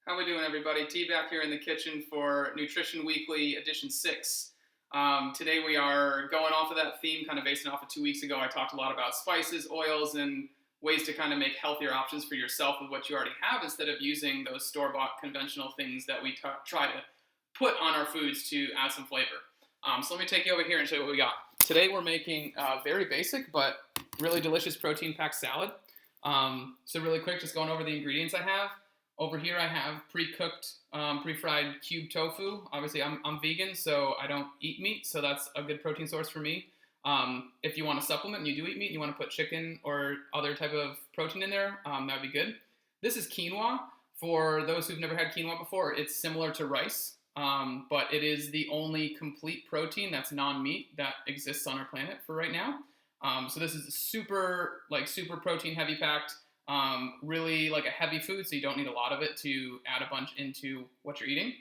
How we doing, everybody? T back here in the kitchen for Nutrition Weekly Edition 6. Today we are going off of that theme, kind of basing off of 2 weeks ago. I talked a lot about spices, oils, and ways to kind of make healthier options for yourself with what you already have instead of using those store-bought conventional things that we try to put on our foods to add some flavor. So let me take you over here and show you what we got. Today we're making a very basic but really delicious protein-packed salad. So really quick, just going over the ingredients I have. Over here I have pre-cooked, pre-fried cube tofu. Obviously I'm vegan, so I don't eat meat, so that's a good protein source for me. If you want to supplement and you do eat meat and you want to put chicken or other type of protein in there, that would be good. This is quinoa. For those who've never had quinoa before, it's similar to rice, but it is the only complete protein that's non-meat that exists on our planet for right now. So this is super protein heavy packed. Really like a heavy food, so you don't need a lot of it to add a bunch into what you're eating.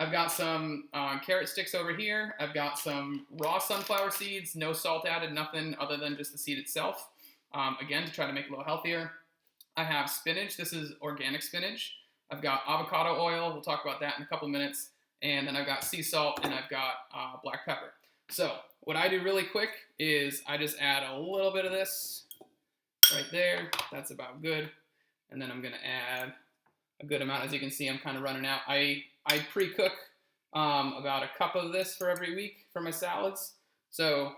I've got some carrot sticks over here. I've got some raw sunflower seeds, no salt added, nothing other than just the seed itself. Again, to try to make it a little healthier. I have spinach. This is organic spinach. I've got avocado oil. We'll talk about that in a couple minutes. And then I've got sea salt and I've got black pepper. So what I do really quick is I just add a little bit of this right there. That's about good. And then I'm going to add a good amount. As you can see, I'm kind of running out. I pre-cook about a cup of this for every week for my salads. So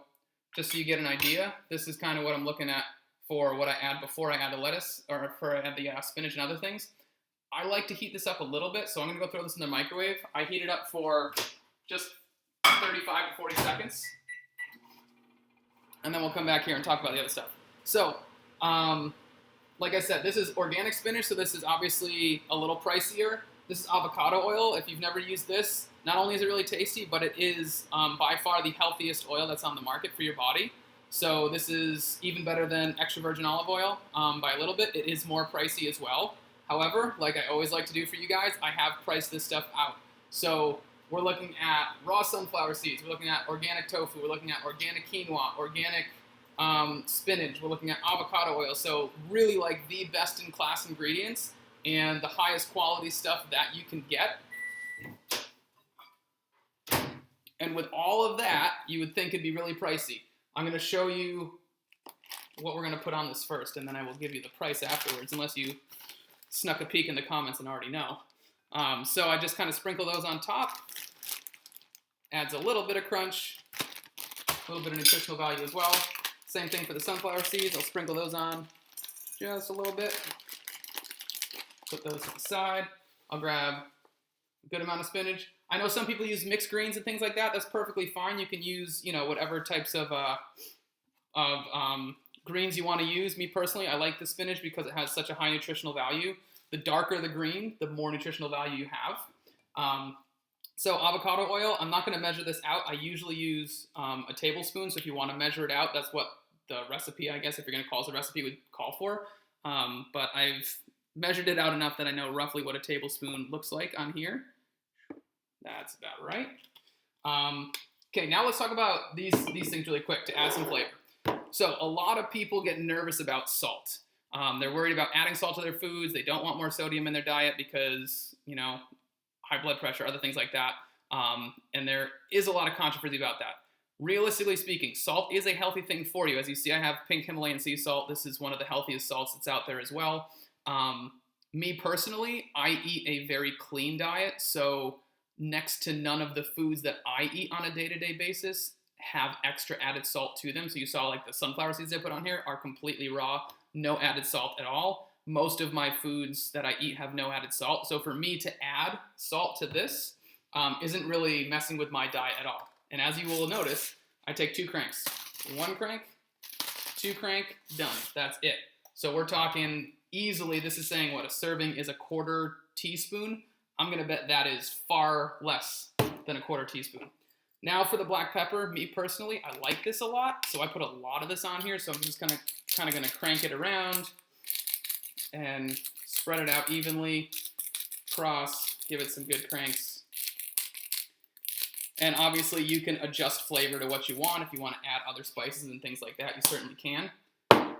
just so you get an idea, this is kind of what I'm looking at for what I add before I add the lettuce or before I add the spinach and other things. I like to heat this up a little bit, so I'm going to go throw this in the microwave. I heat it up for just 35 to 40 seconds. And then we'll come back here and talk about the other stuff. So, like I said, this is organic spinach, so this is obviously a little pricier. This is avocado oil. If you've never used this, not only is it really tasty, but it is by far the healthiest oil that's on the market for your body. So this is even better than extra virgin olive oil by a little bit. It is more pricey as well. However, like I always like to do for you guys, I have priced this stuff out. So we're looking at raw sunflower seeds. We're looking at organic tofu. We're looking at organic quinoa, organic spinach. We're looking at avocado oil. So really like the best in class ingredients and the highest quality stuff that you can get. And with all of that, you would think it'd be really pricey. I'm going to show you what we're going to put on this first, and then I will give you the price afterwards, unless you snuck a peek in the comments and already know. So I just kind of sprinkle those on top. Adds a little bit of crunch, a little bit of nutritional value as well. Same thing for the sunflower seeds. I'll sprinkle those on just a little bit. Put those to the side. I'll grab a good amount of spinach. I know some people use mixed greens and things like that. That's perfectly fine. You can use, whatever types of greens you want to use. Me personally, I like the spinach because it has such a high nutritional value. The darker the green, the more nutritional value you have. So avocado oil, I'm not going to measure this out. I usually use a tablespoon. So if you want to measure it out, that's what the recipe, I guess, if you're going to call it a recipe, would call for. But I've measured it out enough that I know roughly what a tablespoon looks like on here. That's about right. Okay, now let's talk about these things really quick to add some flavor. So a lot of people get nervous about salt. They're worried about adding salt to their foods. They don't want more sodium in their diet because, high blood pressure, other things like that. And there is a lot of controversy about that. Realistically speaking, salt is a healthy thing for you. As you see, I have pink Himalayan sea salt. This is one of the healthiest salts that's out there as well. Me personally, I eat a very clean diet. So next to none of the foods that I eat on a day-to-day basis have extra added salt to them. So you saw like the sunflower seeds I put on here are completely raw, no added salt at all. Most of my foods that I eat have no added salt. So for me to add salt to this isn't really messing with my diet at all. And as you will notice, I take 2 cranks. 1 crank, 2 crank, done. That's it. So we're talking easily, this is saying what, a serving is a 1/4 teaspoon. I'm going to bet that is far less than a 1/4 teaspoon. Now for the black pepper, me personally, I like this a lot, so I put a lot of this on here, so I'm just kind of going to crank it around and spread it out evenly, cross, give it some good cranks. And obviously you can adjust flavor to what you want. If you want to add other spices and things like that, you certainly can.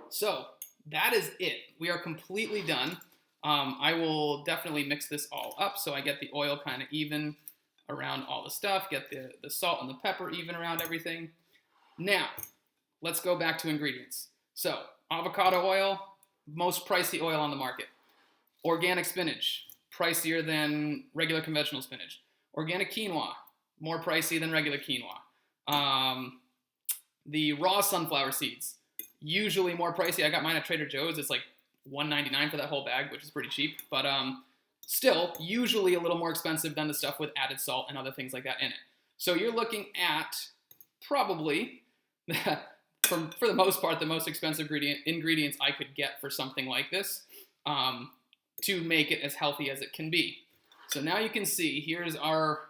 So that is it. We are completely done. I will definitely mix this all up so I get the oil kind of even around all the stuff, get the salt and the pepper even around everything. Now, let's go back to ingredients. So, avocado oil, most pricey oil on the market. Organic spinach, pricier than regular conventional spinach. Organic quinoa, more pricey than regular quinoa. The raw sunflower seeds, usually more pricey. I got mine at Trader Joe's. It's like $1.99 for that whole bag, which is pretty cheap. But still, usually a little more expensive than the stuff with added salt and other things like that in it. So you're looking at probably, for the most part, the most expensive ingredients I could get for something like this to make it as healthy as it can be. So now you can see, here's our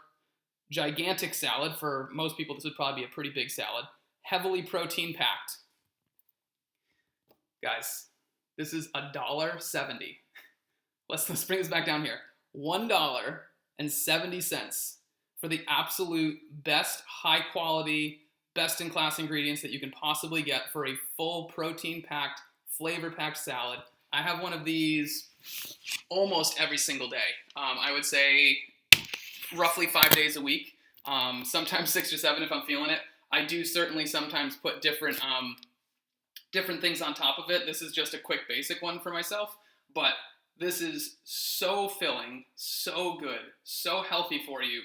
gigantic salad. For most people, this would probably be a pretty big salad. Heavily protein packed. Guys, this is $1.70. Let's bring this back down here. $1.70 for the absolute best, high quality, best in class ingredients that you can possibly get for a full protein packed, flavor packed salad. I have one of these almost every single day. I would say roughly 5 days a week. Sometimes 6 or 7 if I'm feeling it. I do certainly sometimes put different things on top of it. This is just a quick basic one for myself, but this is so filling, so good, so healthy for you,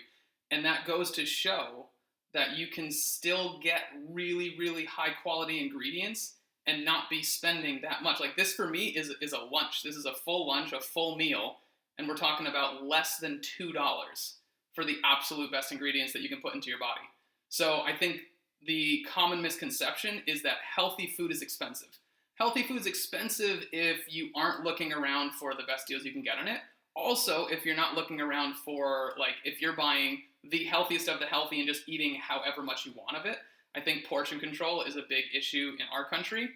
and that goes to show that you can still get really, really high quality ingredients and not be spending that much. Like this for me is a lunch. This is a full lunch, a full meal, and we're talking about less than $2 for the absolute best ingredients that you can put into your body. So I think the common misconception is that healthy food is expensive. Healthy food is expensive if you aren't looking around for the best deals you can get on it. Also, if you're not looking around for, like, if you're buying the healthiest of the healthy and just eating however much you want of it. I think portion control is a big issue in our country.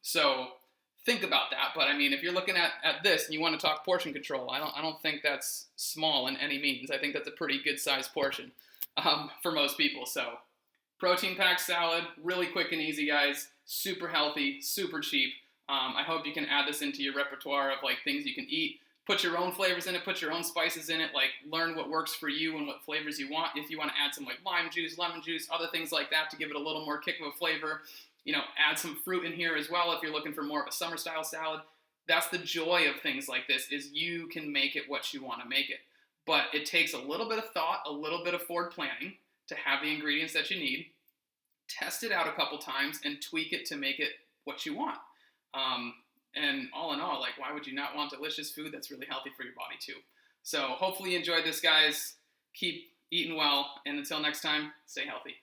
So think about that. But I mean, if you're looking at this and you want to talk portion control, I don't think that's small in any means. I think that's a pretty good sized portion for most people. So protein packed salad, really quick and easy, guys. Super healthy, super cheap. I hope you can add this into your repertoire of like things you can eat. Put your own flavors in it, put your own spices in it, like learn what works for you and what flavors you want. If you want to add some like lime juice, lemon juice, other things like that to give it a little more kick of a flavor, you know, add some fruit in here as well if you're looking for more of a summer style salad. That's the joy of things like this, is you can make it what you want to make it. But it takes a little bit of thought, a little bit of forward planning to have the ingredients that you need. Test it out a couple times and tweak it to make it what you want. And all in all, like, why would you not want delicious food that's really healthy for your body too? So hopefully you enjoyed this, guys. Keep eating well, and until next time, stay healthy.